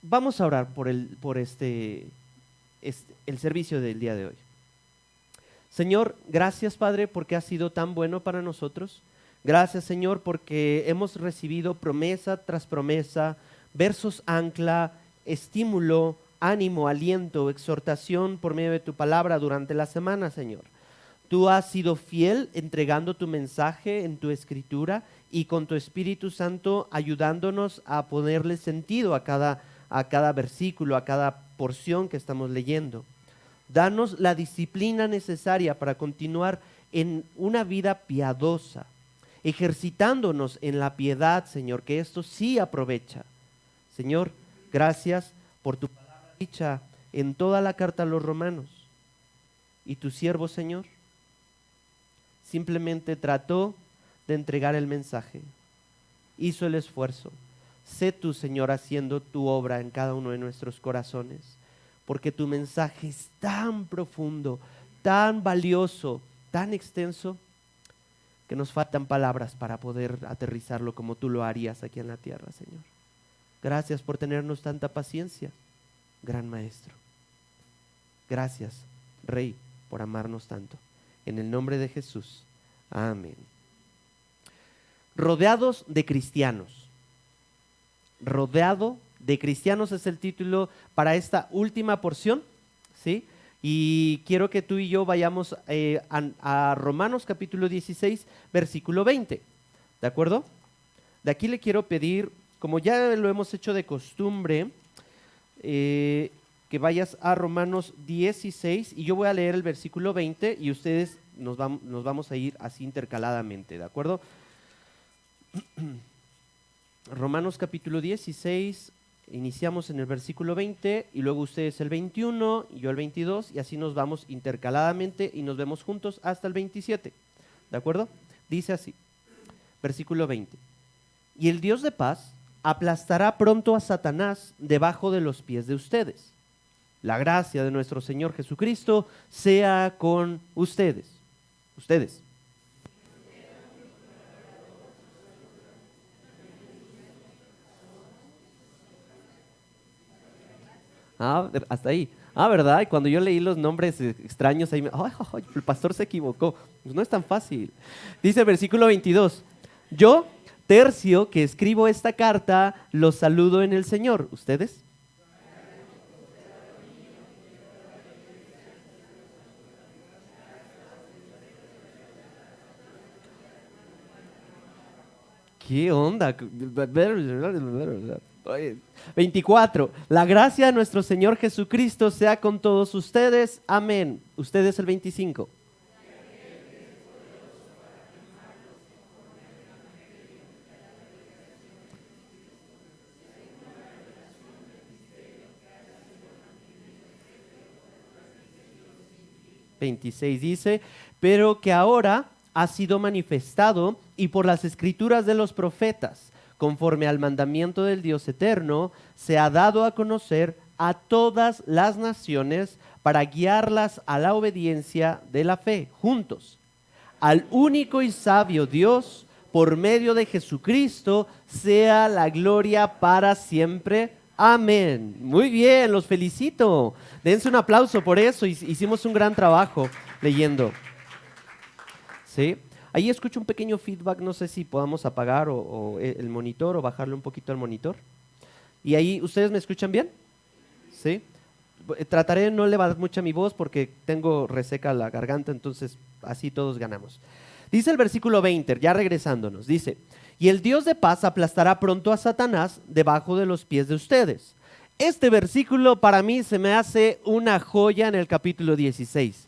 Vamos a orar por el servicio del día de hoy. Señor, gracias Padre porque has sido tan bueno para nosotros. Gracias Señor porque hemos recibido promesa tras promesa, versos ancla, estímulo, ánimo, aliento, exhortación por medio de tu palabra durante la semana, Señor. Tú has sido fiel entregando tu mensaje en tu escritura y con tu Espíritu Santo ayudándonos a ponerle sentido a cada versículo, a cada porción que estamos leyendo. Danos la disciplina necesaria para continuar en una vida piadosa, ejercitándonos en la piedad, Señor, que esto sí aprovecha. Señor, gracias por tu palabra dicha en toda la carta a los romanos. Y tu siervo, Señor, simplemente trató de entregar el mensaje, hizo el esfuerzo. Sé tú, Señor, haciendo tu obra en cada uno de nuestros corazones, porque tu mensaje es tan profundo, tan valioso, tan extenso, que nos faltan palabras para poder aterrizarlo como tú lo harías aquí en la tierra, Señor. Gracias por tenernos tanta paciencia, gran Maestro. Gracias, Rey, por amarnos tanto. En el nombre de Jesús. Amén. Rodeados de cristianos. Rodeado de cristianos es el título para esta última porción, ¿sí? Y quiero que tú y yo vayamos a Romanos capítulo 16, versículo 20. ¿De acuerdo? De aquí le quiero pedir, como ya lo hemos hecho de costumbre, que vayas a Romanos 16 y yo voy a leer el versículo 20 y ustedes nos vamos a ir así intercaladamente, ¿de acuerdo? Romanos capítulo 16, iniciamos en el versículo 20 y luego ustedes el 21 y yo el 22 y así nos vamos intercaladamente y nos vemos juntos hasta el 27, ¿de acuerdo? Dice así, versículo 20: y el Dios de paz aplastará pronto a Satanás debajo de los pies de ustedes. La gracia de nuestro Señor Jesucristo sea con ustedes. Ustedes. Hasta ahí. ¿Verdad? Y cuando yo leí los nombres extraños, ahí el pastor se equivocó. Pues no es tan fácil. Dice el versículo 22. Yo, Tercio, que escribo esta carta, los saludo en el Señor. ¿Ustedes? ¿Qué onda? 24. La gracia de nuestro Señor Jesucristo sea con todos ustedes. Amén. Ustedes el 25. (26) dice, pero que ahora ha sido manifestado y por las escrituras de los profetas, conforme al mandamiento del Dios eterno, se ha dado a conocer a todas las naciones para guiarlas a la obediencia de la fe, juntos, al único y sabio Dios, por medio de Jesucristo, sea la gloria para siempre. Amén. Muy bien, los felicito. Dense un aplauso por eso. Hicimos un gran trabajo leyendo. ¿Sí? Ahí escucho un pequeño feedback, no sé si podamos apagar o el monitor o bajarle un poquito al monitor. ¿Y ahí ustedes me escuchan bien? ¿Sí? Trataré de no elevar mucho mi voz porque tengo reseca la garganta, entonces así todos ganamos. Dice el versículo 20, ya regresándonos, dice, y el Dios de paz aplastará pronto a Satanás debajo de los pies de ustedes. Este versículo para mí se me hace una joya en el capítulo 16,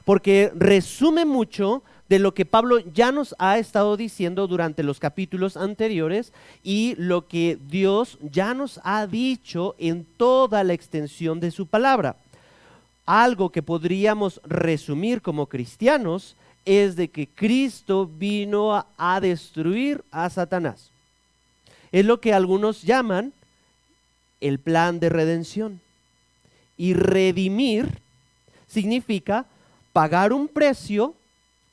porque resume mucho de lo que Pablo ya nos ha estado diciendo durante los capítulos anteriores y lo que Dios ya nos ha dicho en toda la extensión de su palabra. Algo que podríamos resumir como cristianos es de que Cristo vino a destruir a Satanás. Es lo que algunos llaman el plan de redención. Y redimir significa pagar un precio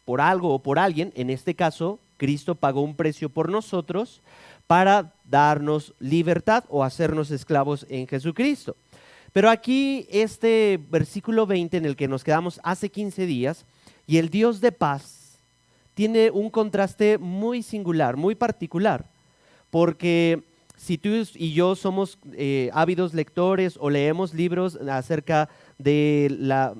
por algo o por alguien. En este caso, Cristo pagó un precio por nosotros para darnos libertad o hacernos esclavos en Jesucristo. Pero aquí este versículo 20 en el que nos quedamos hace 15 días, y el Dios de paz tiene un contraste muy singular, muy particular, porque si tú y yo somos ávidos lectores o leemos libros acerca de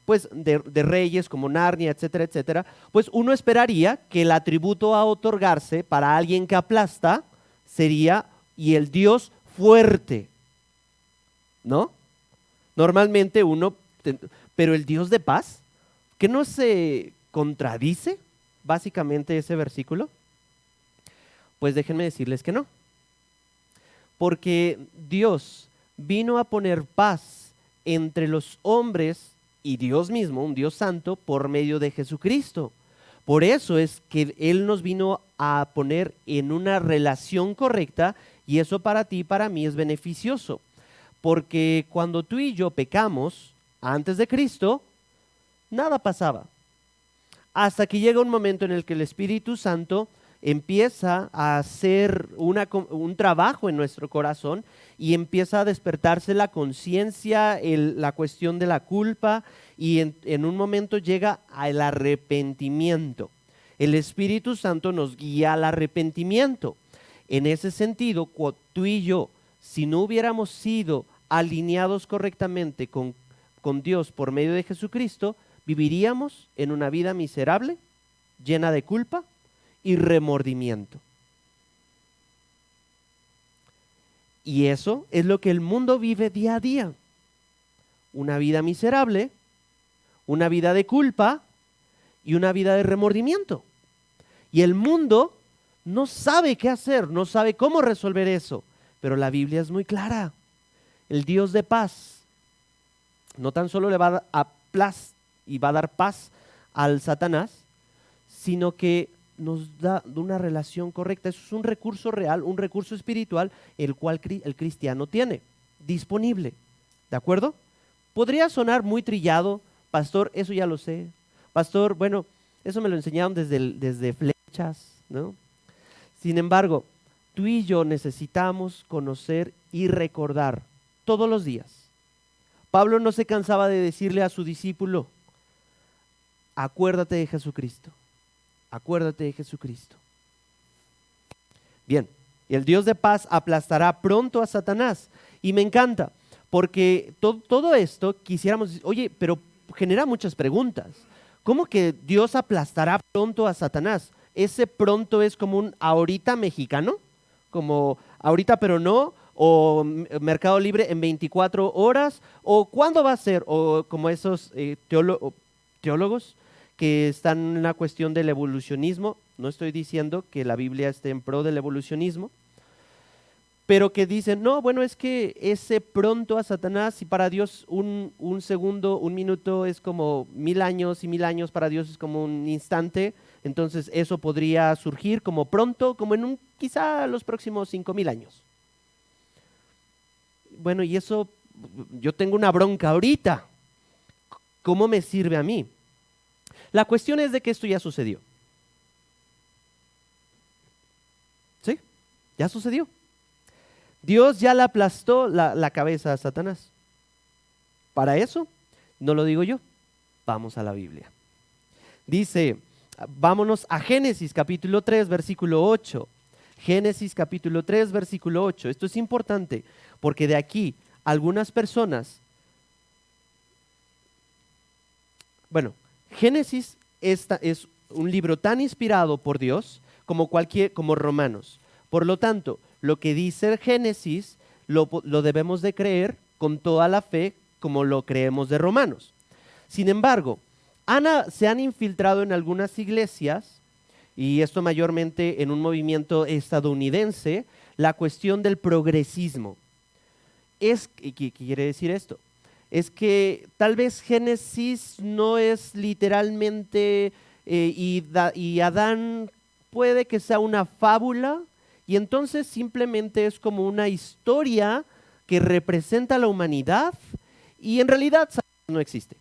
pues de reyes como Narnia, etcétera, etcétera, pues uno esperaría que el atributo a otorgarse para alguien que aplasta sería y el Dios fuerte, ¿no? Normalmente pero el Dios de paz, ¿que no se contradice básicamente ese versículo? Pues déjenme decirles que no. Porque Dios vino a poner paz entre los hombres y Dios mismo, un Dios santo, por medio de Jesucristo. Por eso es que Él nos vino a poner en una relación correcta y eso para ti y para mí es beneficioso. Porque cuando tú y yo pecamos antes de Cristo, nada pasaba. Hasta que llega un momento en el que el Espíritu Santo empieza a hacer un trabajo en nuestro corazón y empieza a despertarse la conciencia, la cuestión de la culpa y en un momento llega al arrepentimiento. El Espíritu Santo nos guía al arrepentimiento. En ese sentido, tú y yo, si no hubiéramos sido alineados correctamente con Dios por medio de Jesucristo, viviríamos en una vida miserable, llena de culpa y remordimiento. Y eso es lo que el mundo vive día a día. Una vida miserable, una vida de culpa y una vida de remordimiento. Y el mundo no sabe qué hacer, no sabe cómo resolver eso. Pero la Biblia es muy clara. El Dios de paz no tan solo le va a dar paz al Satanás, sino que nos da una relación correcta. Eso es un recurso real, un recurso espiritual, el cual el cristiano tiene disponible. ¿De acuerdo? Podría sonar muy trillado, pastor, eso ya lo sé. Pastor, bueno, eso me lo enseñaron desde flechas, ¿no? Sin embargo, tú y yo necesitamos conocer y recordar todos los días. Pablo no se cansaba de decirle a su discípulo, acuérdate de Jesucristo. Acuérdate de Jesucristo. Bien, y el Dios de paz aplastará pronto a Satanás. Y me encanta, porque todo esto quisiéramos decir, oye, pero genera muchas preguntas. ¿Cómo que Dios aplastará pronto a Satanás? ¿Ese pronto es como un ahorita mexicano? Como ahorita pero no, o Mercado Libre en 24 horas, o ¿cuándo va a ser? O como esos teólogos que están en la cuestión del evolucionismo. No estoy diciendo que la Biblia esté en pro del evolucionismo, pero que dicen, no, bueno, es que ese pronto a Satanás, y para Dios un segundo, un minuto es como 1000 años, y 1000 años para Dios es como un instante, entonces eso podría surgir como pronto, como en quizá los próximos 5000 años. Bueno, y eso, yo tengo una bronca ahorita. ¿Cómo me sirve a mí? La cuestión es de que esto ya sucedió. ¿Sí? Ya sucedió. Dios ya le aplastó la cabeza a Satanás. Para eso, no lo digo yo, vamos a la Biblia. Dice, vámonos a Génesis capítulo 3, versículo 8. Génesis capítulo 3, versículo 8. Esto es importante porque de aquí algunas personas, bueno, Génesis es un libro tan inspirado por Dios como Romanos. Por lo tanto, lo que dice Génesis lo debemos de creer con toda la fe como lo creemos de Romanos. Sin embargo, se han infiltrado en algunas iglesias, y esto mayormente en un movimiento estadounidense, la cuestión del progresismo. ¿Qué quiere decir esto? Es que tal vez Génesis no es literalmente, y Adán puede que sea una fábula, y entonces simplemente es como una historia que representa a la humanidad, y en realidad no existe.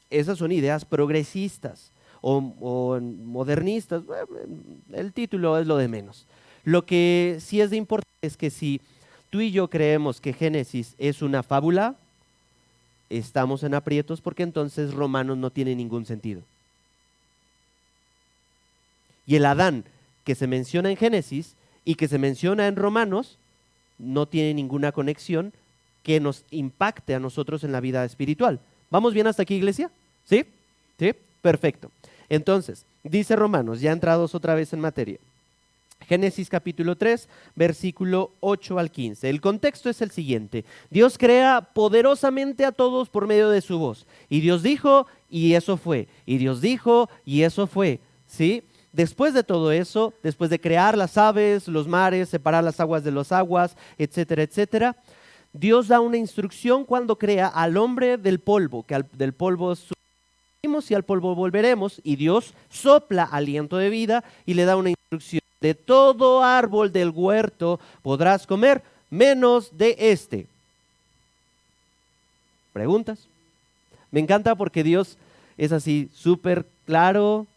Esas son ideas progresistas. o modernistas, el título es lo de menos. Lo que sí es de importancia es que si tú y yo creemos que Génesis es una fábula, estamos en aprietos porque entonces Romanos no tiene ningún sentido. Y el Adán que se menciona en Génesis y que se menciona en Romanos no tiene ninguna conexión que nos impacte a nosotros en la vida espiritual. ¿Vamos bien hasta aquí, iglesia? ¿Sí? ¿Sí? Perfecto. Entonces, dice Romanos, ya entrados otra vez en materia. Génesis capítulo 3, versículo 8 al 15. El contexto es el siguiente. Dios crea poderosamente a todos por medio de su voz. Y Dios dijo, y eso fue. Y Dios dijo, y eso fue. ¿Sí? Después de todo eso, después de crear las aves, los mares, separar las aguas de las aguas, etcétera, etcétera, Dios da una instrucción cuando crea al hombre del polvo, que del polvo subimos y al polvo volveremos, y Dios sopla aliento de vida y le da una instrucción. De todo árbol del huerto podrás comer, menos de este. ¿Preguntas? Me encanta porque Dios es así súper claro.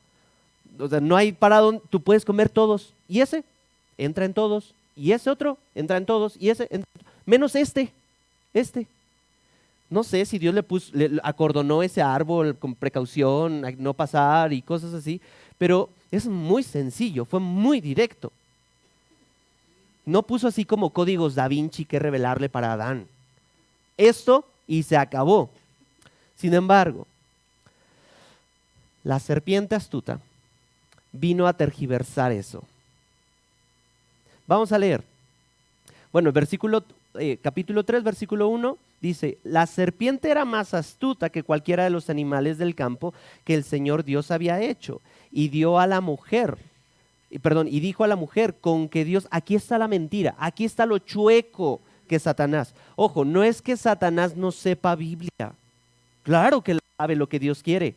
O sea, no hay parado, tú puedes comer todos. Y ese entra en todos. Y ese otro entra en todos. Y ese, menos este. No sé si Dios le acordonó ese árbol con precaución, a no pasar y cosas así. Pero es muy sencillo, fue muy directo. No puso así como códigos Da Vinci que revelarle para Adán. Esto y se acabó. Sin embargo, la serpiente astuta vino a tergiversar eso. Vamos a leer. Bueno, capítulo 3, versículo 1 dice, la serpiente era más astuta que cualquiera de los animales del campo que el Señor Dios había hecho. Y dijo a la mujer, con que Dios, aquí está la mentira, aquí está lo chueco que es Satanás. Ojo, no es que Satanás no sepa Biblia. Claro que sabe lo que Dios quiere.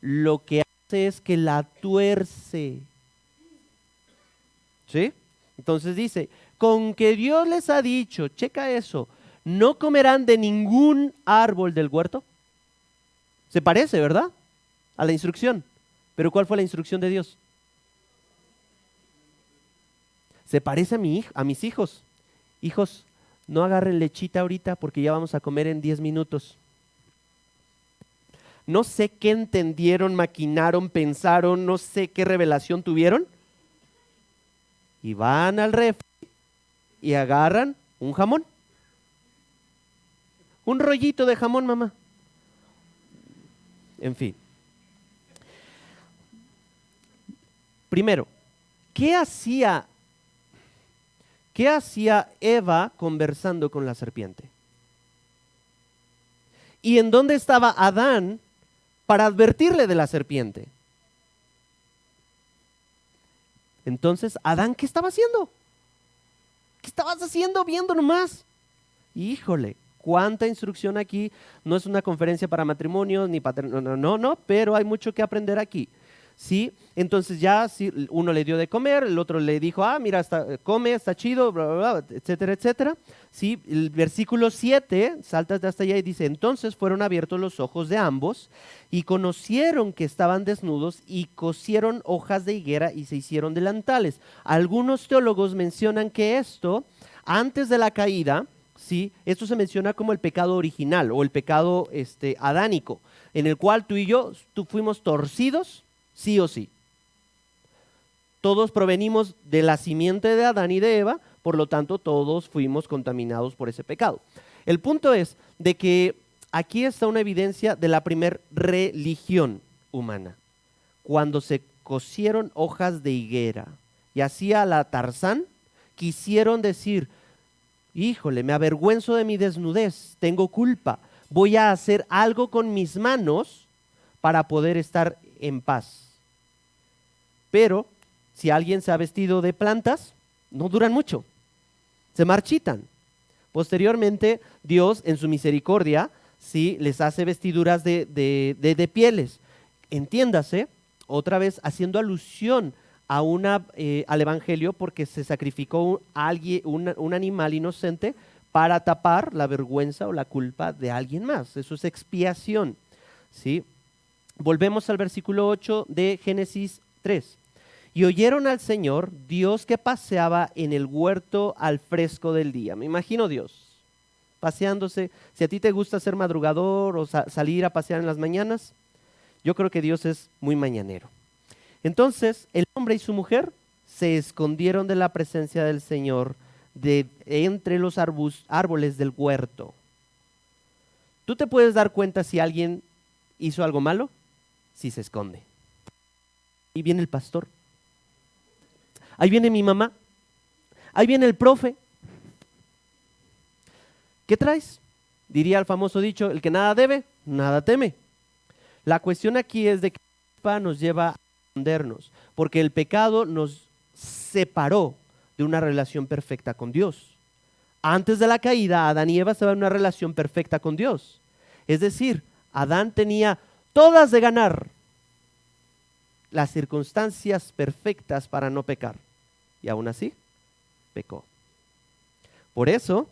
Lo que hace es que la tuerce. ¿Sí? Entonces dice, con que Dios les ha dicho, checa eso, no comerán de ningún árbol del huerto. Se parece, ¿verdad? A la instrucción. Pero ¿cuál fue la instrucción de Dios? Se parece a mis hijos. Hijos, no agarren lechita ahorita porque ya vamos a comer en 10 minutos. No sé qué entendieron, maquinaron, pensaron, no sé qué revelación tuvieron. Y van al refri y agarran un jamón. Un rollito de jamón, mamá. En fin. Primero, ¿qué hacía Eva conversando con la serpiente? ¿Y en dónde estaba Adán para advertirle de la serpiente? Entonces, Adán, ¿qué estaba haciendo? ¿Qué estabas haciendo viendo nomás? Híjole, cuánta instrucción aquí. No es una conferencia para matrimonios ni no, pero hay mucho que aprender aquí. ¿Sí? Entonces ya sí, uno le dio de comer, el otro le dijo, mira, come, está chido, bla, bla, bla, etcétera, etcétera. ¿Sí? El versículo 7, saltas de hasta allá y dice, entonces fueron abiertos los ojos de ambos y conocieron que estaban desnudos y cosieron hojas de higuera y se hicieron delantales. Algunos teólogos mencionan que esto, antes de la caída, ¿sí? Esto se menciona como el pecado original o el pecado adánico, en el cual tú y yo fuimos torcidos, sí o sí. Todos provenimos de la simiente de Adán y de Eva, por lo tanto todos fuimos contaminados por ese pecado. El punto es de que aquí está una evidencia de la primer religión humana, cuando se cosieron hojas de higuera y así a la Tarzán quisieron decir, híjole, me avergüenzo de mi desnudez, tengo culpa, voy a hacer algo con mis manos para poder estar en paz. Pero si alguien se ha vestido de plantas, no duran mucho, se marchitan. Posteriormente, Dios en su misericordia, ¿sí?, les hace vestiduras de pieles. Entiéndase, otra vez haciendo alusión al evangelio, porque se sacrificó un animal inocente para tapar la vergüenza o la culpa de alguien más. Eso es expiación, ¿sí? Volvemos al versículo 8 de Génesis 3. Y oyeron al Señor, Dios que paseaba en el huerto al fresco del día. Me imagino Dios paseándose. Si a ti te gusta ser madrugador o salir a pasear en las mañanas, yo creo que Dios es muy mañanero. Entonces el hombre y su mujer se escondieron de la presencia del Señor de entre los árboles del huerto. ¿Tú te puedes dar cuenta si alguien hizo algo malo? Si se esconde. Ahí viene el pastor. Ahí viene mi mamá. Ahí viene el profe. ¿Qué traes? Diría el famoso dicho, el que nada debe, nada teme. La cuestión aquí es de que la culpa nos lleva a escondernos, porque el pecado nos separó de una relación perfecta con Dios. Antes de la caída, Adán y Eva estaban en una relación perfecta con Dios. Es decir, Adán tenía todas de ganar, las circunstancias perfectas para no pecar. Y aún así, pecó. Por eso,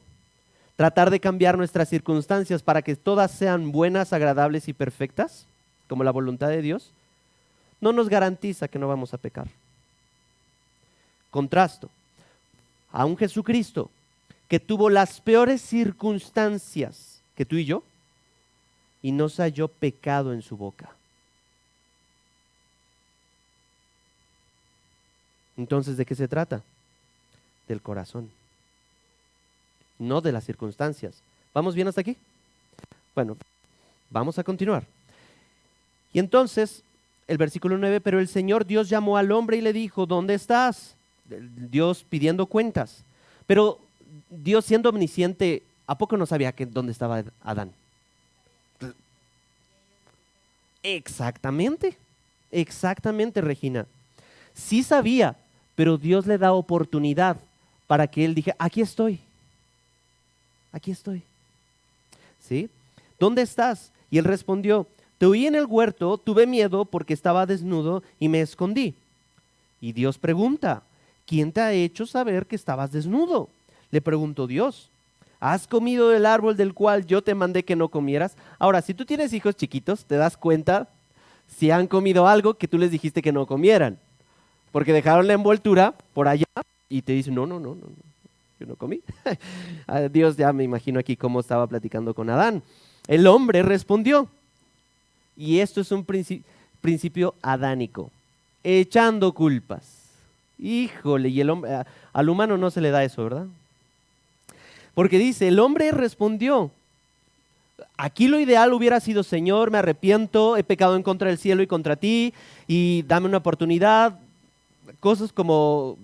tratar de cambiar nuestras circunstancias para que todas sean buenas, agradables y perfectas, como la voluntad de Dios, no nos garantiza que no vamos a pecar. Contrasto a un Jesucristo que tuvo las peores circunstancias que tú y yo, y no se halló pecado en su boca. Entonces, ¿de qué se trata? Del corazón, no de las circunstancias. ¿Vamos bien hasta aquí? Bueno, vamos a continuar. Y entonces, el versículo 9, pero el Señor Dios llamó al hombre y le dijo, ¿dónde estás? Dios pidiendo cuentas. Pero Dios, siendo omnisciente, ¿a poco no sabía dónde estaba Adán? Exactamente, Regina. Sí sabía, pero Dios le da oportunidad para que él dijera, aquí estoy. ¿Sí? ¿Dónde estás? Y él respondió, te oí en el huerto, tuve miedo porque estaba desnudo y me escondí. Y Dios pregunta, ¿quién te ha hecho saber que estabas desnudo? Le preguntó Dios, ¿has comido del árbol del cual yo te mandé que no comieras? Ahora, si tú tienes hijos chiquitos, te das cuenta si han comido algo que tú les dijiste que no comieran. Porque dejaron la envoltura por allá y te dicen, no, yo no comí. Dios ya me imagino aquí cómo estaba platicando con Adán. El hombre respondió, y esto es un principio adánico, echando culpas. Híjole, y el hombre, al humano no se le da eso, ¿verdad? Porque dice, el hombre respondió, aquí lo ideal hubiera sido, Señor, me arrepiento, he pecado en contra del cielo y contra ti, y dame una oportunidad. Cosas como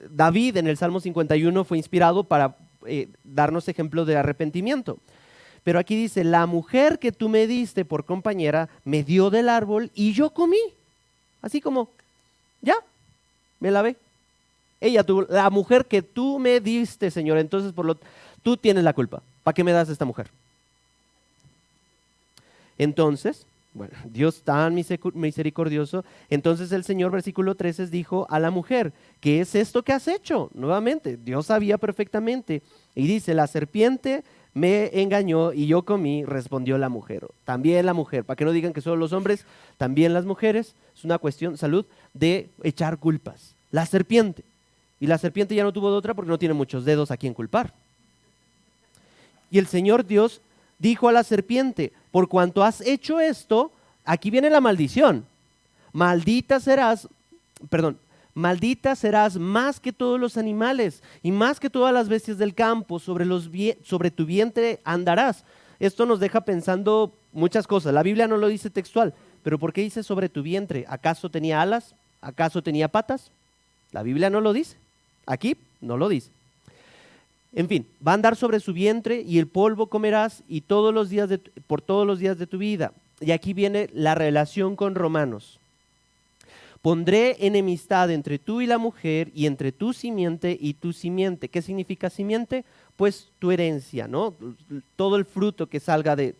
David en el Salmo 51 fue inspirado para darnos ejemplos de arrepentimiento. Pero aquí dice, la mujer que tú me diste por compañera me dio del árbol y yo comí. Así como, ya, me lavé. La mujer que tú me diste, Señor, entonces tú tienes la culpa. ¿Para qué me das esta mujer? Entonces, bueno, Dios tan misericordioso. Entonces el Señor, versículo 13, dijo a la mujer, ¿qué es esto que has hecho? Nuevamente, Dios sabía perfectamente. Y dice, la serpiente me engañó y yo comí, respondió la mujer. También la mujer, para que no digan que solo los hombres, también las mujeres, es una cuestión, salud, de echar culpas. La serpiente. Y la serpiente ya no tuvo de otra porque no tiene muchos dedos a quien culpar. Y el Señor Dios dijo a la serpiente, por cuanto has hecho esto, aquí viene la maldición. Maldita serás más que todos los animales y más que todas las bestias del campo, sobre tu vientre andarás. Esto nos deja pensando muchas cosas. La Biblia no lo dice textual, pero ¿por qué dice sobre tu vientre? ¿Acaso tenía alas? ¿Acaso tenía patas? La Biblia no lo dice. Aquí no lo dice. En fin, va a andar sobre su vientre y el polvo comerás y por todos los días de tu vida. Y aquí viene la relación con Romanos. Pondré enemistad entre tú y la mujer y entre tu simiente y tu simiente. ¿Qué significa simiente? Pues tu herencia, ¿no? Todo el fruto que salga de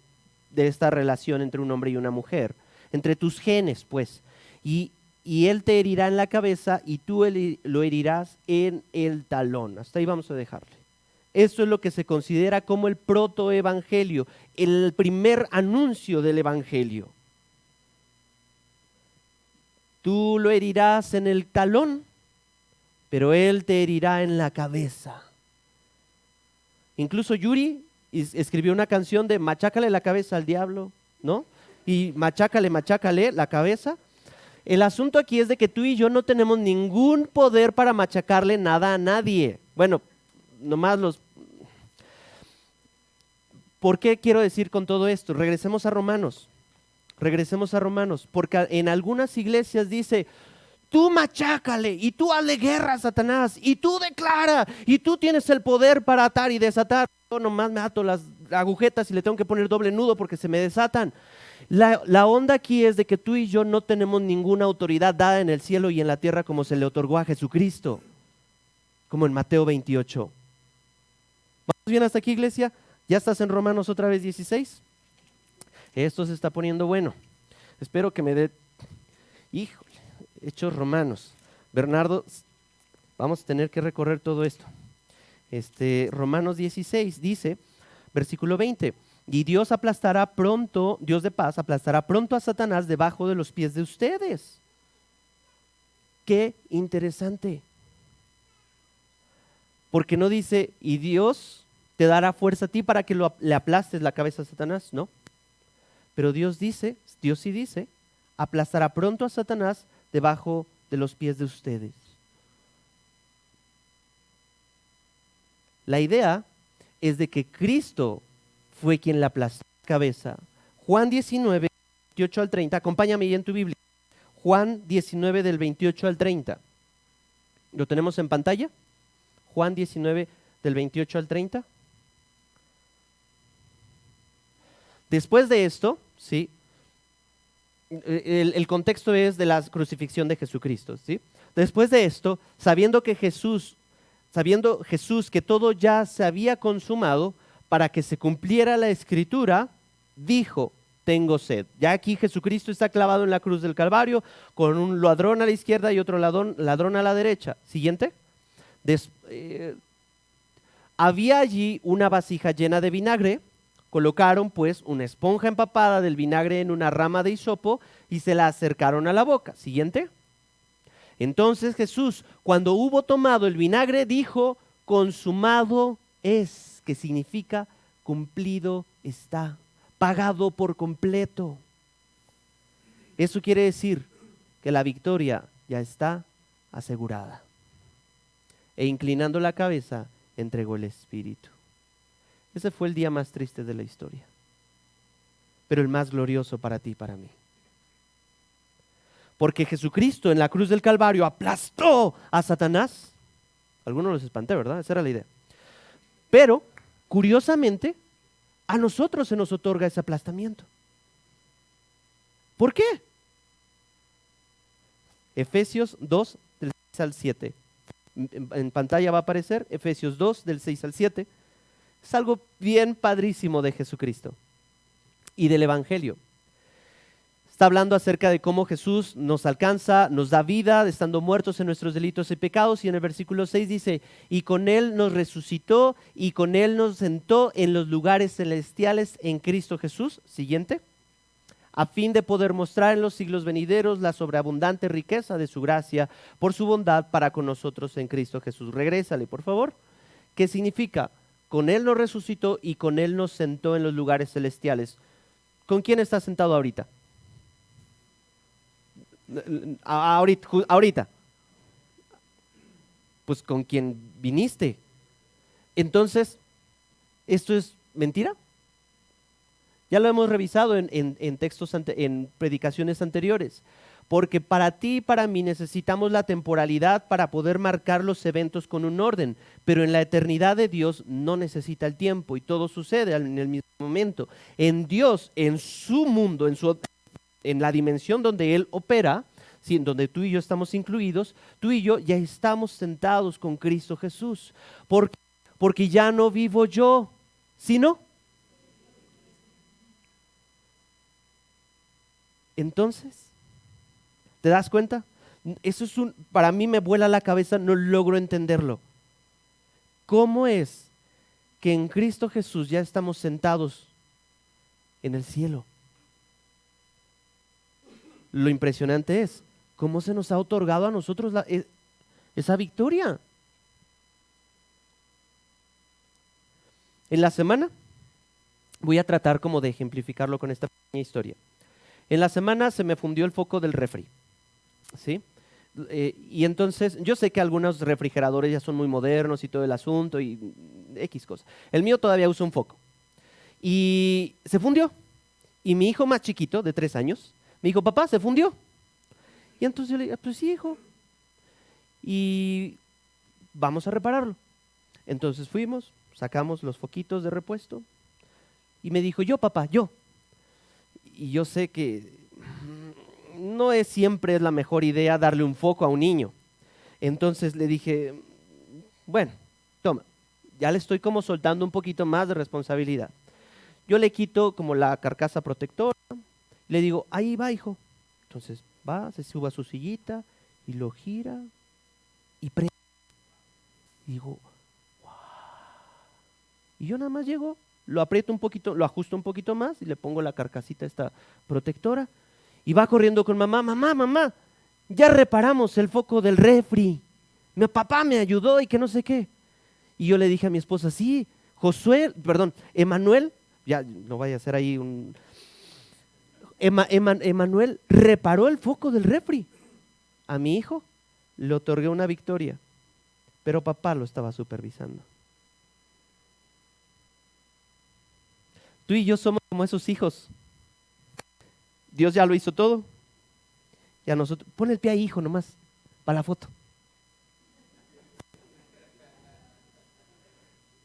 esta relación entre un hombre y una mujer. Entre tus genes, pues. Y él te herirá en la cabeza y tú lo herirás en el talón. Hasta ahí vamos a dejarle. Esto es lo que se considera como el protoevangelio, el primer anuncio del evangelio. Tú lo herirás en el talón, pero él te herirá en la cabeza. Incluso Yuri escribió una canción de machácale la cabeza al diablo, ¿no? Y machácale la cabeza. El asunto aquí es de que tú y yo no tenemos ningún poder para machacarle nada a nadie. Bueno, nomás los... ¿Por qué quiero decir con todo esto? Regresemos a Romanos, porque en algunas iglesias dice, tú machácale y tú hazle guerra a Satanás y tú declara y tú tienes el poder para atar y desatar. Yo nomás me ato las agujetas y le tengo que poner doble nudo porque se me desatan. La onda aquí es de que tú y yo no tenemos ninguna autoridad dada en el cielo y en la tierra como se le otorgó a Jesucristo, como en Mateo 28. ¿Vamos bien hasta aquí, iglesia? ¿Ya estás en Romanos otra vez 16? Esto se está poniendo bueno. Espero que me dé... Híjole, Hechos Romanos. Bernardo, vamos a tener que recorrer todo esto. Romanos 16 dice, versículo 20, y Dios aplastará pronto, Dios de paz, aplastará pronto a Satanás debajo de los pies de ustedes. Qué interesante. Porque no dice, y Dios te dará fuerza a ti para que le aplastes la cabeza a Satanás, ¿no? Pero Dios sí dice, aplastará pronto a Satanás debajo de los pies de ustedes. La idea es de que Cristo fue quien le aplastó la cabeza. Juan 19, 28 al 30, acompáñame ahí en tu Biblia. Juan 19 del 28 al 30. ¿Lo tenemos en pantalla? Juan 19 del 28 al 30. Después de esto, ¿sí? El contexto es de la crucifixión de Jesucristo, ¿sí? Después de esto, sabiendo Jesús que todo ya se había consumado, para que se cumpliera la escritura, dijo, tengo sed. Ya aquí Jesucristo está clavado en la cruz del Calvario, con un ladrón a la izquierda y otro ladrón a la derecha. Siguiente. Había allí una vasija llena de vinagre. Colocaron pues una esponja empapada del vinagre en una rama de hisopo y se la acercaron a la boca. Siguiente. Entonces Jesús, cuando hubo tomado el vinagre, dijo, consumado es, que significa cumplido está, pagado por completo. Eso quiere decir que la victoria ya está asegurada. E inclinando la cabeza, entregó el espíritu. Ese fue el día más triste de la historia, pero el más glorioso para ti y para mí. Porque Jesucristo en la cruz del Calvario aplastó a Satanás. Algunos los espanté, ¿verdad? Esa era la idea. Pero, curiosamente, a nosotros se nos otorga ese aplastamiento. ¿Por qué? Efesios 2, del 6 al 7. En pantalla va a aparecer Efesios 2, del 6 al 7. Es algo bien padrísimo de Jesucristo y del Evangelio. Está hablando acerca de cómo Jesús nos alcanza, nos da vida, estando muertos en nuestros delitos y pecados. Y en el versículo 6 dice, y con Él nos resucitó y con Él nos sentó en los lugares celestiales en Cristo Jesús. Siguiente. A fin de poder mostrar en los siglos venideros la sobreabundante riqueza de su gracia por su bondad para con nosotros en Cristo Jesús. Regrésale, por favor. ¿Qué significa? Con Él nos resucitó y con Él nos sentó en los lugares celestiales. ¿Con quién está sentado ahorita? Ahorita. Pues con quien viniste. Entonces, ¿esto es mentira? Ya lo hemos revisado en textos, en predicaciones anteriores. Porque para ti y para mí necesitamos la temporalidad para poder marcar los eventos con un orden. Pero en la eternidad de Dios no necesita el tiempo y todo sucede en el mismo momento. En Dios, en su mundo, en la dimensión donde Él opera, ¿sí? En donde tú y yo estamos incluidos, tú y yo ya estamos sentados con Cristo Jesús. Porque ya no vivo yo, sino... Entonces, ¿te das cuenta? Eso es para mí me vuela la cabeza, no logro entenderlo. ¿Cómo es que en Cristo Jesús ya estamos sentados en el cielo? Lo impresionante es ¿Cómo se nos ha otorgado a nosotros esa victoria? En la semana voy a tratar como de ejemplificarlo con esta pequeña historia. En la semana se me fundió el foco del refri, ¿sí? Y entonces, yo sé que algunos refrigeradores ya son muy modernos y todo el asunto y X cosas. El mío todavía usa un foco. Y se fundió. Y mi hijo más chiquito, de 3 años, me dijo, papá, se fundió. Y entonces yo le dije, pues sí, hijo. Y vamos a repararlo. Entonces fuimos, sacamos los foquitos de repuesto. Y me dijo, yo, papá, yo. Y yo sé que no es siempre la mejor idea darle un foco a un niño. Entonces le dije, bueno, toma, ya le estoy como soltando un poquito más de responsabilidad. Yo le quito como la carcasa protectora, le digo, ahí va, hijo. Entonces va, se sube a su sillita y lo gira y prende. Y digo, wow. Y yo nada más llego, lo aprieto un poquito, lo ajusto un poquito más y le pongo la carcasita esta protectora. Y va corriendo con mamá, mamá, mamá, ya reparamos el foco del refri. Mi papá me ayudó y que no sé qué. Y yo le dije a mi esposa, sí, Emanuel, ya no vaya a ser ahí un... Emanuel reparó el foco del refri. A mi hijo le otorgué una victoria, pero papá lo estaba supervisando. Tú y yo somos como esos hijos. Dios ya lo hizo todo. Y a nosotros, pon el pie ahí, hijo, nomás, para la foto.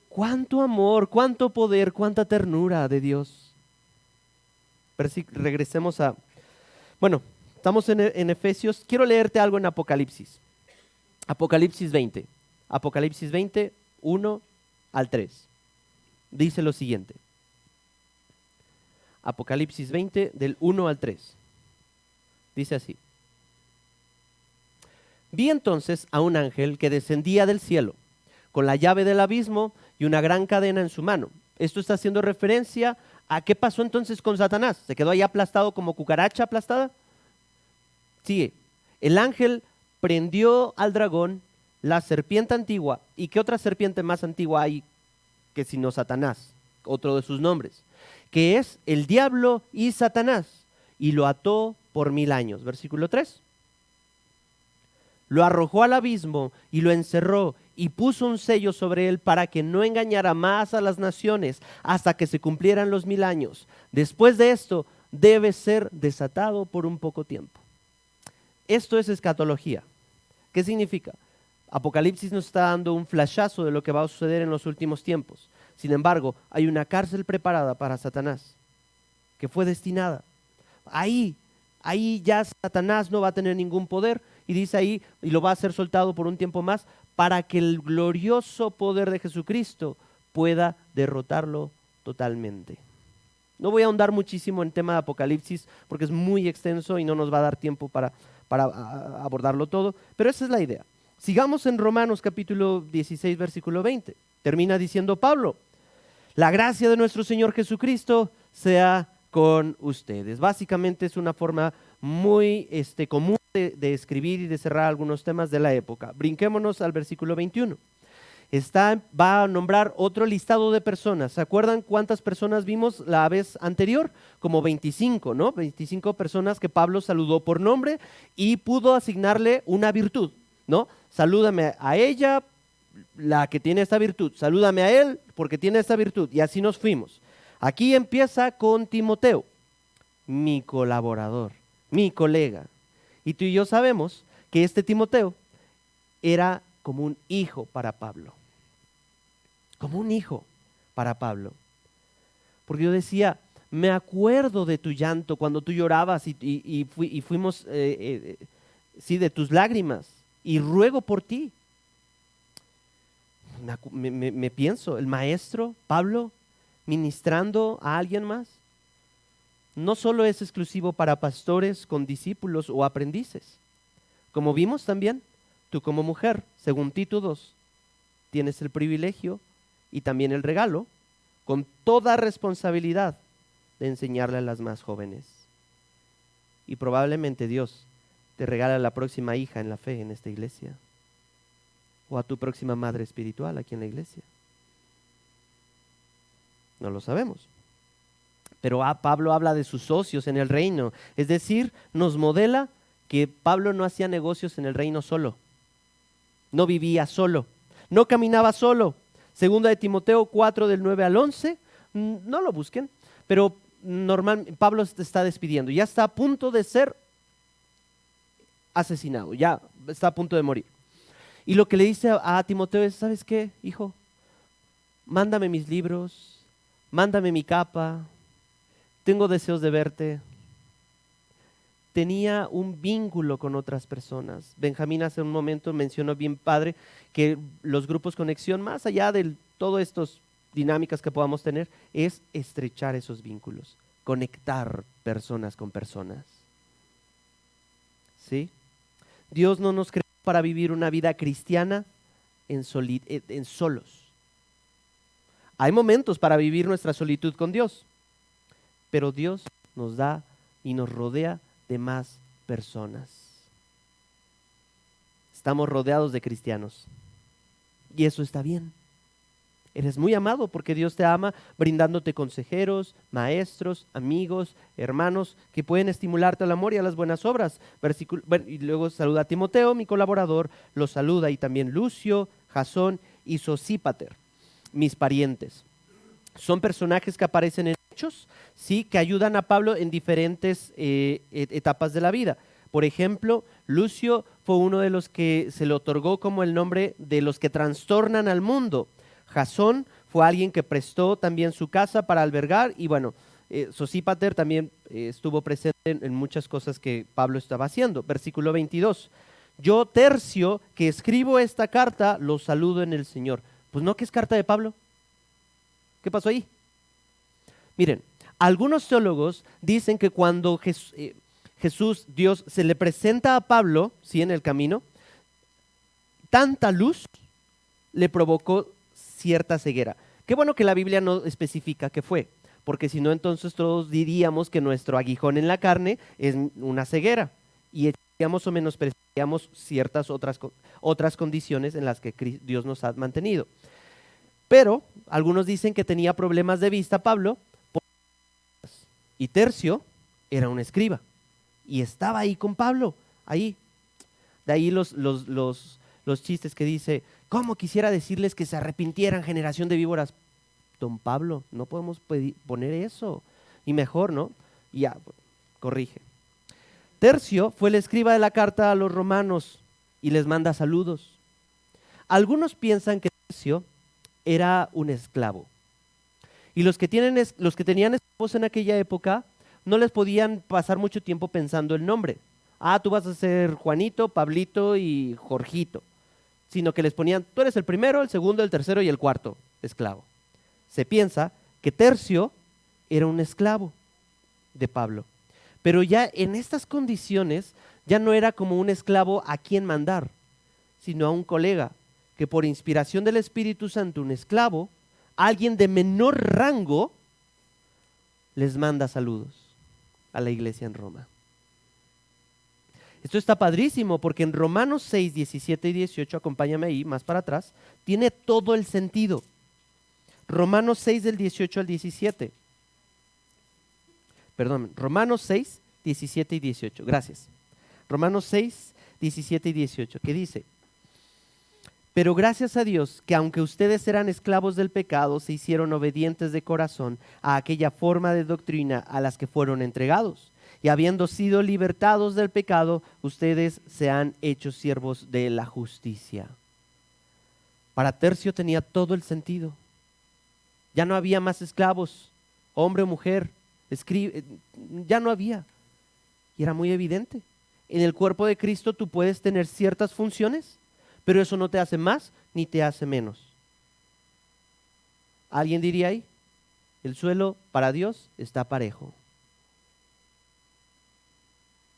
Cuánto amor, cuánto poder, cuánta ternura de Dios. Regresemos a... Bueno, estamos en Efesios. Quiero leerte algo en Apocalipsis. Apocalipsis 20. Apocalipsis 20, 1 al 3. Dice lo siguiente. Apocalipsis 20, del 1 al 3. Dice así. Vi entonces a un ángel que descendía del cielo, con la llave del abismo y una gran cadena en su mano. Esto está haciendo referencia a qué pasó entonces con Satanás. ¿Se quedó ahí aplastado como cucaracha aplastada? Sigue. El ángel prendió al dragón, la serpiente antigua. ¿Y qué otra serpiente más antigua hay que sino Satanás? Otro de sus nombres. Que es el diablo y Satanás. Y lo ató por 1000 años. Versículo 3. Lo arrojó al abismo y lo encerró y puso un sello sobre él para que no engañara más a las naciones hasta que se cumplieran los 1000 años. Después de esto debe ser desatado por un poco tiempo. Esto es escatología. ¿Qué significa? Apocalipsis nos está dando un flashazo de lo que va a suceder en los últimos tiempos. Sin embargo, hay una cárcel preparada para Satanás que fue destinada. Ahí ya Satanás no va a tener ningún poder. Y dice ahí, y lo va a ser soltado por un tiempo más, para que el glorioso poder de Jesucristo pueda derrotarlo totalmente. No voy a ahondar muchísimo en tema de Apocalipsis, porque es muy extenso y no nos va a dar tiempo para abordarlo todo, pero esa es la idea. Sigamos en Romanos capítulo 16, versículo 20. Termina diciendo Pablo, la gracia de nuestro Señor Jesucristo sea con ustedes. Básicamente es una forma muy común de escribir y de cerrar algunos temas de la época. Brinquémonos al versículo 21. Va a nombrar otro listado de personas. ¿Se acuerdan cuántas personas vimos la vez anterior? Como 25, ¿no? 25 personas que Pablo saludó por nombre y pudo asignarle una virtud, ¿no? Salúdame a ella, la que tiene esta virtud. Salúdame a él porque tiene esta virtud. Y así nos fuimos. Aquí empieza con Timoteo, mi colaborador, mi colega. Y tú y yo sabemos que este Timoteo era como un hijo para Pablo. Como un hijo para Pablo. Porque yo decía, me acuerdo de tu llanto cuando tú llorabas y fuimos, sí, de tus lágrimas. Y ruego por ti. Me pienso, el maestro Pablo ministrando a alguien más. No solo es exclusivo para pastores con discípulos o aprendices. Como vimos también, tú como mujer, según Tito 2, tienes el privilegio y también el regalo, con toda responsabilidad, de enseñarle a las más jóvenes. Y probablemente Dios te regala la próxima hija en la fe en esta iglesia, o a tu próxima madre espiritual aquí en la iglesia. No lo sabemos. Pero Pablo habla de sus socios en el reino, es decir, nos modela que Pablo no hacía negocios en el reino solo, no vivía solo, no caminaba solo. Segunda de Timoteo 4 del 9 al 11, no lo busquen, pero Pablo se está despidiendo, ya está a punto de ser asesinado, ya está a punto de morir. Y lo que le dice a Timoteo es, ¿sabes qué, hijo? Mándame mis libros, mándame mi capa, tengo deseos de verte. Tenía un vínculo con otras personas. Benjamín hace un momento mencionó bien padre que los grupos conexión, más allá de todas estas dinámicas que podamos tener, es estrechar esos vínculos, conectar personas con personas. ¿Sí? Dios no nos creó para vivir una vida cristiana en solos. Hay momentos para vivir nuestra solitud con Dios, pero Dios nos da y nos rodea de más personas. Estamos rodeados de cristianos y eso está bien. Eres muy amado porque Dios te ama, brindándote consejeros, maestros, amigos, hermanos que pueden estimularte al amor y a las buenas obras. Y luego saluda a Timoteo, mi colaborador, lo saluda, y también Lucio, Jasón y Sosípater, mis parientes. Son personajes que aparecen en Hechos, sí, que ayudan a Pablo en diferentes etapas de la vida. Por ejemplo, Lucio fue uno de los que se le otorgó como el nombre de los que trastornan al mundo. Jasón fue alguien que prestó también su casa para albergar, y bueno, Sosípater también estuvo presente en muchas cosas que Pablo estaba haciendo. Versículo 22. Yo, Tercio, que escribo esta carta, los saludo en el Señor. Pues no, ¿qué es carta de Pablo? ¿Qué pasó ahí? Miren, algunos teólogos dicen que cuando Jesús, Dios, se le presenta a Pablo, ¿sí?, en el camino, tanta luz le provocó cierta ceguera. Qué bueno que la Biblia no especifica qué fue, porque si no, entonces todos diríamos que nuestro aguijón en la carne es una ceguera y echaríamos o menospreciaríamos ciertas otras condiciones en las que Dios nos ha mantenido. Pero algunos dicen que tenía problemas de vista Pablo, y Tercio era un escriba y estaba ahí con Pablo, ahí. De ahí los chistes que dice, ¿cómo quisiera decirles que se arrepintieran, generación de víboras? Don Pablo, no podemos poner eso. Y mejor, ¿no? Y ya, corrige. Tercio fue el escriba de la carta a los romanos y les manda saludos. Algunos piensan que Tercio era un esclavo. Y los que tenían esclavos en aquella época no les podían pasar mucho tiempo pensando el nombre. Ah, tú vas a ser Juanito, Pablito y Jorgito. Sino que les ponían, tú eres el primero, el segundo, el tercero y el cuarto esclavo. Se piensa que Tercio era un esclavo de Pablo. Pero ya en estas condiciones ya no era como un esclavo a quien mandar, sino a un colega que por inspiración del Espíritu Santo, un esclavo, alguien de menor rango, les manda saludos a la iglesia en Roma. Esto está padrísimo porque en Romanos 6, 17 y 18, acompáñame ahí más para atrás, tiene todo el sentido. Romanos 6 del 18 al 17. Perdón, Romanos 6, 17 y 18. Gracias. Romanos 6, 17 y 18. ¿Qué dice? Pero gracias a Dios que aunque ustedes eran esclavos del pecado, se hicieron obedientes de corazón a aquella forma de doctrina a las que fueron entregados. Y habiendo sido libertados del pecado, ustedes se han hecho siervos de la justicia. Para Tercio tenía todo el sentido. Ya no había más esclavos, hombre o mujer, ya no había. Y era muy evidente. En el cuerpo de Cristo tú puedes tener ciertas funciones, pero eso no te hace más ni te hace menos. ¿Alguien diría ahí? El suelo para Dios está parejo.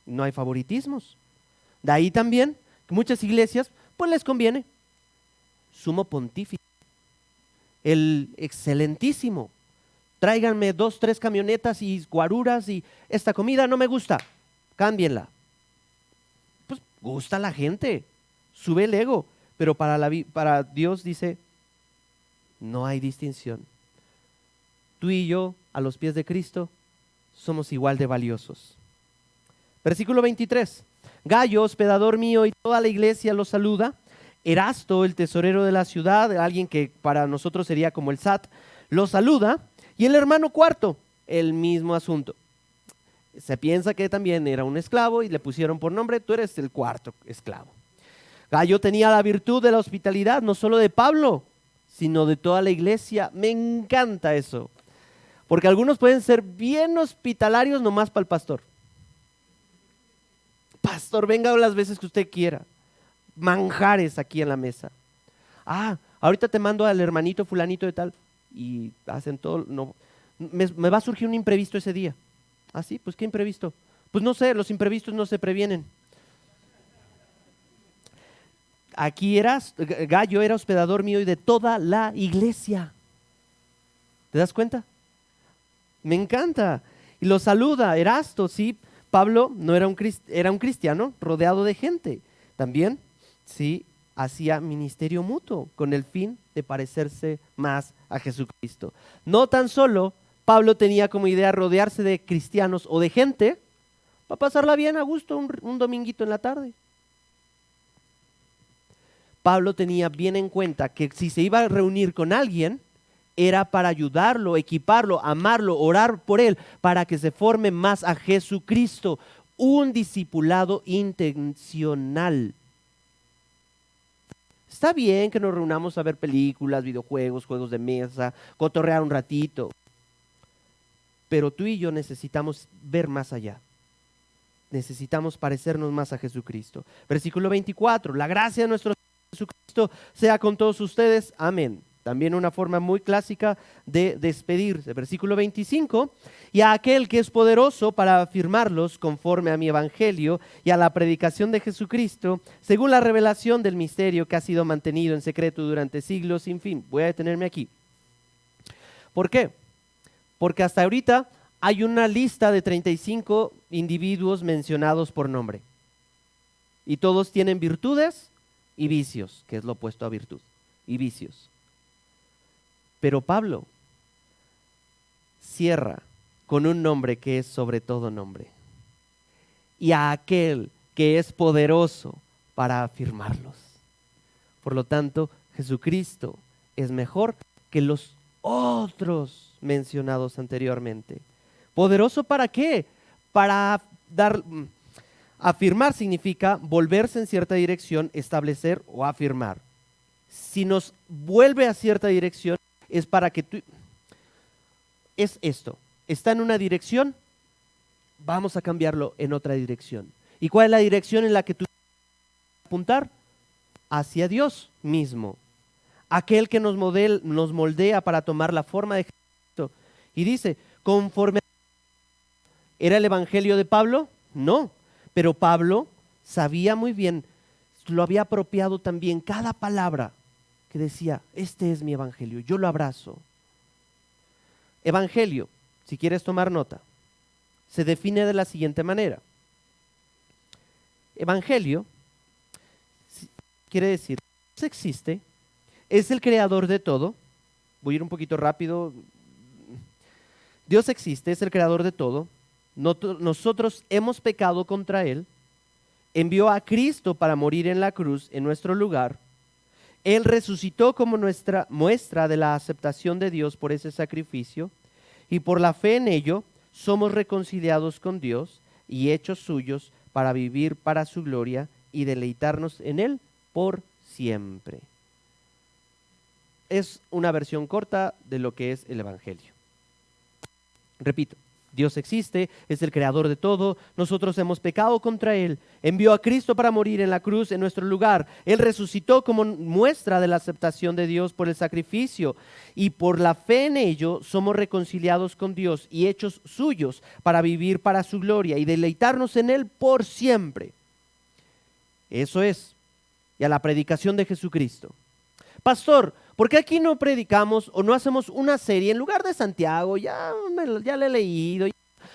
No hay favoritismos. De ahí también que muchas iglesias pues les conviene. Sumo pontífice, el excelentísimo, tráiganme 2, 3 camionetas y guaruras y esta comida no me gusta, cámbienla. gusta a la gente, sube el ego, pero para Dios dice, no hay distinción. Tú y yo, a los pies de Cristo, somos igual de valiosos. Versículo 23. Gayo, hospedador mío, y toda la iglesia los saluda. Erasto, el tesorero de la ciudad, alguien que para nosotros sería como el SAT, los saluda. Y el hermano Cuarto, el mismo asunto. Se piensa que también era un esclavo y le pusieron por nombre, tú eres el cuarto esclavo. Gayo tenía la virtud de la hospitalidad, no solo de Pablo, sino de toda la iglesia. Me encanta eso. Porque algunos pueden ser bien hospitalarios nomás para el pastor. Pastor, venga las veces que usted quiera. Manjares aquí en la mesa. Ahorita te mando al hermanito fulanito de tal. Y hacen todo. No, me va a surgir un imprevisto ese día. Sí, pues ¿qué imprevisto? Pues no sé, los imprevistos no se previenen. Aquí Gayo era hospedador mío y de toda la iglesia. ¿Te das cuenta? Me encanta. Y lo saluda Erasto, sí. Pablo no era era un cristiano rodeado de gente. También, sí, hacía ministerio mutuo con el fin de parecerse más a Jesucristo. No tan solo Pablo tenía como idea rodearse de cristianos o de gente para pasarla bien a gusto un dominguito en la tarde. Pablo tenía bien en cuenta que si se iba a reunir con alguien, era para ayudarlo, equiparlo, amarlo, orar por él, para que se forme más a Jesucristo. Un discipulado intencional. Está bien que nos reunamos a ver películas, videojuegos, juegos de mesa, cotorrear un ratito. Pero tú y yo necesitamos ver más allá. Necesitamos parecernos más a Jesucristo. Versículo 24. La gracia de nuestro Jesucristo sea con todos ustedes. Amén. También una forma muy clásica de despedirse. Versículo 25. Y a aquel que es poderoso para afirmarlos conforme a mi evangelio y a la predicación de Jesucristo, según la revelación del misterio que ha sido mantenido en secreto durante siglos sin fin. Voy a detenerme aquí. ¿Por qué? Porque hasta ahorita hay una lista de 35 individuos mencionados por nombre. Y todos tienen virtudes y vicios, que es lo opuesto a virtud, y vicios. Pero Pablo cierra con un nombre que es sobre todo nombre. Y a aquel que es poderoso para afirmarlos. Por lo tanto, Jesucristo es mejor que los otros mencionados anteriormente. ¿Poderoso para qué? Para afirmar significa volverse en cierta dirección, establecer o afirmar. Si nos vuelve a cierta dirección, es para que tú... Es esto, está en una dirección, vamos a cambiarlo en otra dirección. ¿Y cuál es la dirección en la que tú vas a apuntar? Hacia Dios mismo. Aquel que nos moldea para tomar la forma de Cristo. Y dice, conforme... ¿Era el evangelio de Pablo? No, pero Pablo sabía muy bien, lo había apropiado también cada palabra que decía, este es mi evangelio, yo lo abrazo. Evangelio, si quieres tomar nota, se define de la siguiente manera. Evangelio quiere decir, Dios existe, es el creador de todo. Voy a ir un poquito rápido. Dios existe, es el creador de todo. Nosotros hemos pecado contra Él. Envió a Cristo para morir en la cruz en nuestro lugar. Él resucitó como nuestra muestra de la aceptación de Dios por ese sacrificio. Y por la fe en ello, somos reconciliados con Dios y hechos suyos para vivir para su gloria y deleitarnos en Él por siempre. Es una versión corta de lo que es el evangelio. Repito, Dios existe, es el creador de todo, nosotros hemos pecado contra Él, envió a Cristo para morir en la cruz en nuestro lugar, Él resucitó como muestra de la aceptación de Dios por el sacrificio y por la fe en ello somos reconciliados con Dios y hechos suyos para vivir para su gloria y deleitarnos en Él por siempre. Eso es, y a la predicación de Jesucristo. Pastor, ¿por qué aquí no predicamos o no hacemos una serie en lugar de Santiago? Ya le he leído.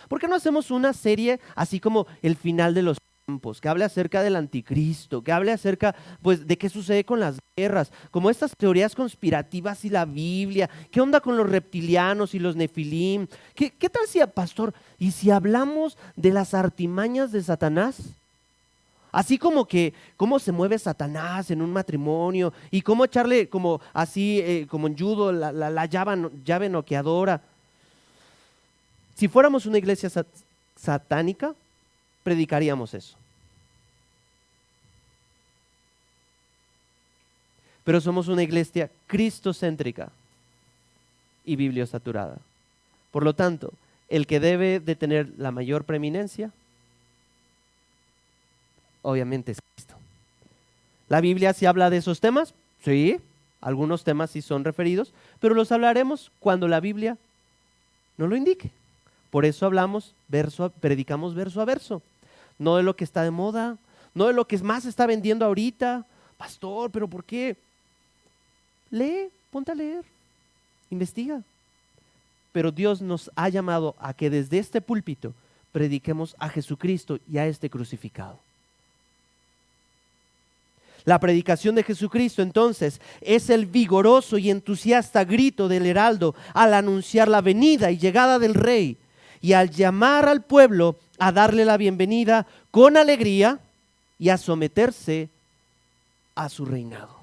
¿Por qué no hacemos una serie así como el final de los tiempos, que hable acerca del anticristo, que hable acerca, pues, de qué sucede con las guerras, como estas teorías conspirativas y la Biblia. ¿Qué onda con los reptilianos y los nefilim? ¿Qué tal si, pastor, y si hablamos de las artimañas de Satanás? Así como que cómo se mueve Satanás en un matrimonio y cómo echarle como así, como en judo, la llave noqueadora. Si fuéramos una iglesia satánica, predicaríamos eso. Pero somos una iglesia cristocéntrica y bibliosaturada. Por lo tanto, el que debe de tener la mayor preeminencia, obviamente es Cristo. ¿La Biblia sí habla de esos temas? Sí, algunos temas sí son referidos, pero los hablaremos cuando la Biblia nos lo indique. Por eso hablamos predicamos verso a verso, no de lo que está de moda, no de lo que más está vendiendo ahorita. Pastor, ¿pero por qué? Lee, ponte a leer, investiga. Pero Dios nos ha llamado a que desde este púlpito prediquemos a Jesucristo y a este crucificado. La predicación de Jesucristo entonces es el vigoroso y entusiasta grito del heraldo al anunciar la venida y llegada del Rey y al llamar al pueblo a darle la bienvenida con alegría y a someterse a su reinado.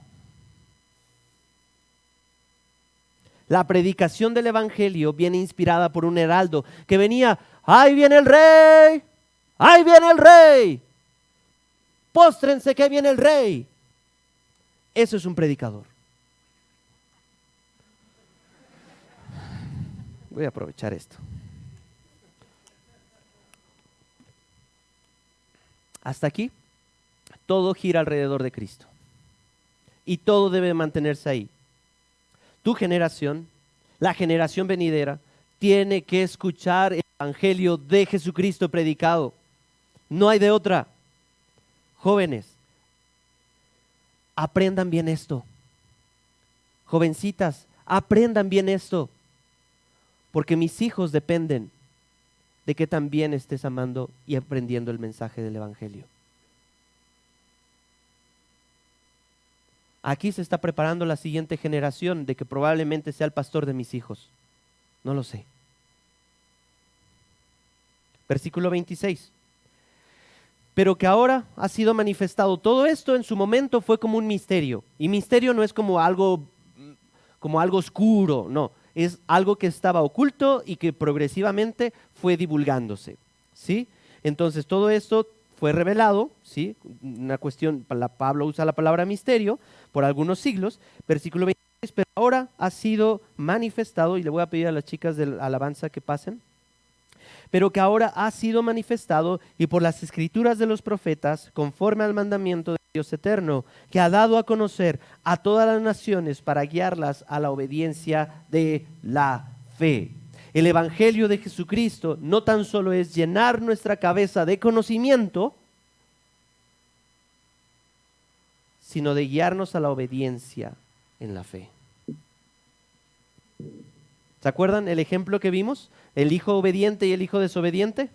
La predicación del Evangelio viene inspirada por un heraldo que venía: ¡ahí viene el Rey! ¡Ahí viene el Rey! ¡Póstrense que viene el Rey! Eso es un predicador. Voy a aprovechar esto. Hasta aquí, todo gira alrededor de Cristo. Y todo debe mantenerse ahí. Tu generación, la generación venidera, tiene que escuchar el Evangelio de Jesucristo predicado. No hay de otra. Jóvenes, aprendan bien esto. Jovencitas, aprendan bien esto. Porque mis hijos dependen de que también estés amando y aprendiendo el mensaje del Evangelio. Aquí se está preparando la siguiente generación de que probablemente sea el pastor de mis hijos. No lo sé. Versículo 26. Pero que ahora ha sido manifestado. Todo esto en su momento fue como un misterio. Y misterio no es como algo oscuro, no. Es algo que estaba oculto y que progresivamente fue divulgándose, ¿sí? Entonces todo esto fue revelado, ¿sí? Una cuestión, Pablo usa la palabra misterio por algunos siglos. Versículo 26, pero ahora ha sido manifestado, y le voy a pedir a las chicas de la alabanza que pasen, pero que ahora ha sido manifestado y por las escrituras de los profetas, conforme al mandamiento de Dios eterno, que ha dado a conocer a todas las naciones para guiarlas a la obediencia de la fe. El Evangelio de Jesucristo no tan solo es llenar nuestra cabeza de conocimiento, sino de guiarnos a la obediencia en la fe. ¿Se acuerdan el ejemplo que vimos? El hijo obediente y el hijo desobediente.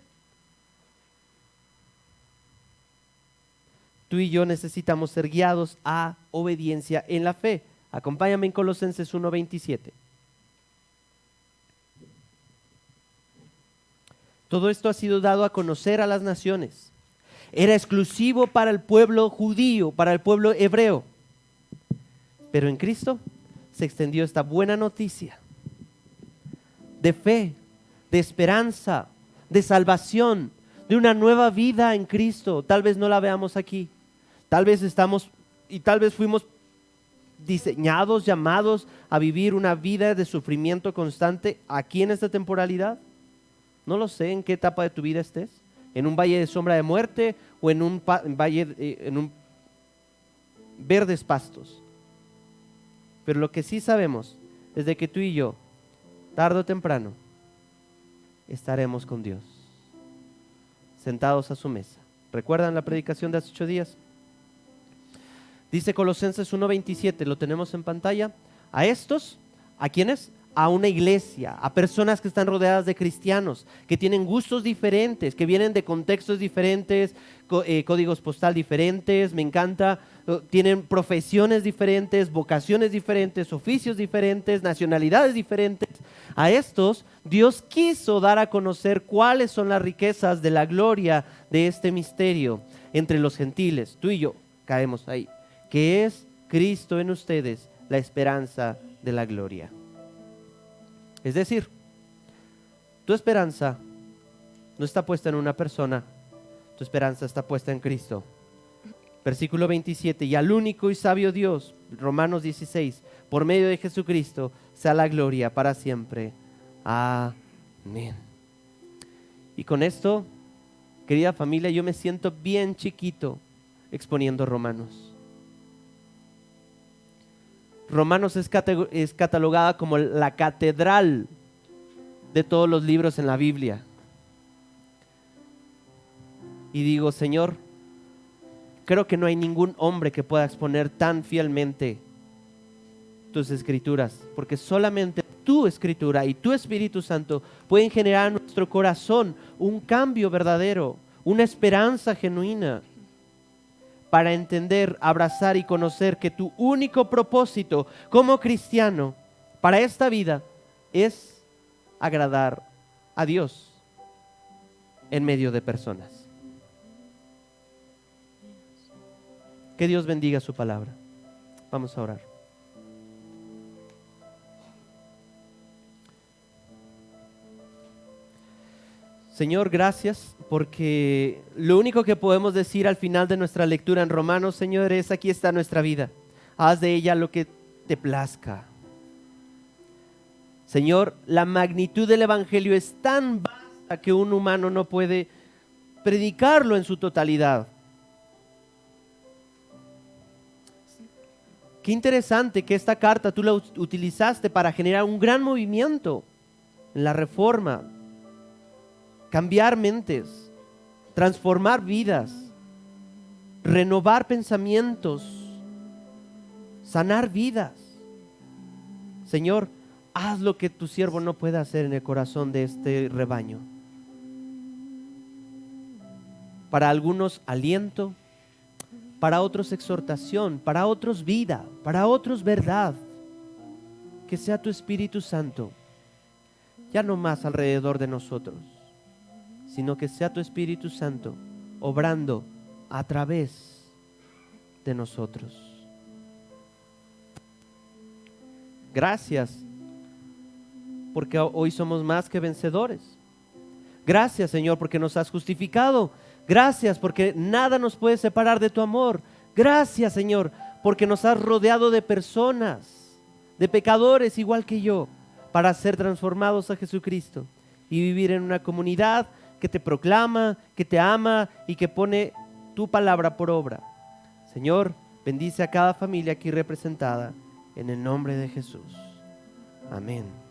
Tú y yo necesitamos ser guiados a obediencia en la fe. Acompáñame en Colosenses 1:27. Todo esto ha sido dado a conocer a las naciones. Era exclusivo para el pueblo judío, para el pueblo hebreo. Pero en Cristo se extendió esta buena noticia de fe, de esperanza, de salvación, de una nueva vida en Cristo. Tal vez no la veamos aquí. Tal vez fuimos diseñados, llamados a vivir una vida de sufrimiento constante aquí en esta temporalidad. No lo sé en qué etapa de tu vida estés. En un valle de sombra de muerte o en un verdes pastos. Pero lo que sí sabemos es de que tú y yo, tarde o temprano, estaremos con Dios, sentados a su mesa. ¿Recuerdan la predicación de hace 8 días? Dice Colosenses 1:27, lo tenemos en pantalla. A estos, ¿a quiénes? a una iglesia, a personas que están rodeadas de cristianos, que tienen gustos diferentes, que vienen de contextos diferentes, códigos postal diferentes, me encanta, tienen profesiones diferentes, vocaciones diferentes, oficios diferentes, nacionalidades diferentes. A estos Dios quiso dar a conocer cuáles son las riquezas de la gloria de este misterio entre los gentiles. Tú y yo caemos ahí, que es Cristo en ustedes, la esperanza de la gloria. Es decir, tu esperanza no está puesta en una persona, tu esperanza está puesta en Cristo. Versículo 27, y al único y sabio Dios, Romanos 16, por medio de Jesucristo, sea la gloria para siempre. Amén. Y con esto, querida familia, yo me siento bien chiquito exponiendo Romanos. Romanos es catalogada como la catedral de todos los libros en la Biblia. Y digo, Señor, creo que no hay ningún hombre que pueda exponer tan fielmente tus escrituras, porque solamente tu escritura y tu Espíritu Santo pueden generar en nuestro corazón un cambio verdadero, una esperanza genuina, para entender, abrazar y conocer que tu único propósito como cristiano para esta vida es agradar a Dios en medio de personas. Que Dios bendiga su palabra. Vamos a orar. Señor, gracias, porque lo único que podemos decir al final de nuestra lectura en Romanos, Señor, es: aquí está nuestra vida, haz de ella lo que te plazca. Señor, la magnitud del Evangelio es tan vasta que un humano no puede predicarlo en su totalidad. Qué interesante que esta carta tú la utilizaste para generar un gran movimiento en la Reforma. Cambiar mentes, transformar vidas, renovar pensamientos, sanar vidas. Señor, haz lo que tu siervo no puede hacer en el corazón de este rebaño. Para algunos aliento, para otros exhortación, para otros vida, para otros verdad. Que sea tu Espíritu Santo, ya no más alrededor de nosotros, sino que sea tu Espíritu Santo obrando a través de nosotros. Gracias, porque hoy somos más que vencedores. Gracias, Señor, porque nos has justificado. Gracias, porque nada nos puede separar de tu amor. Gracias, Señor, porque nos has rodeado de personas, de pecadores igual que yo, para ser transformados a Jesucristo y vivir en una comunidad que te proclama, que te ama y que pone tu palabra por obra. Señor, bendice a cada familia aquí representada en el nombre de Jesús. Amén.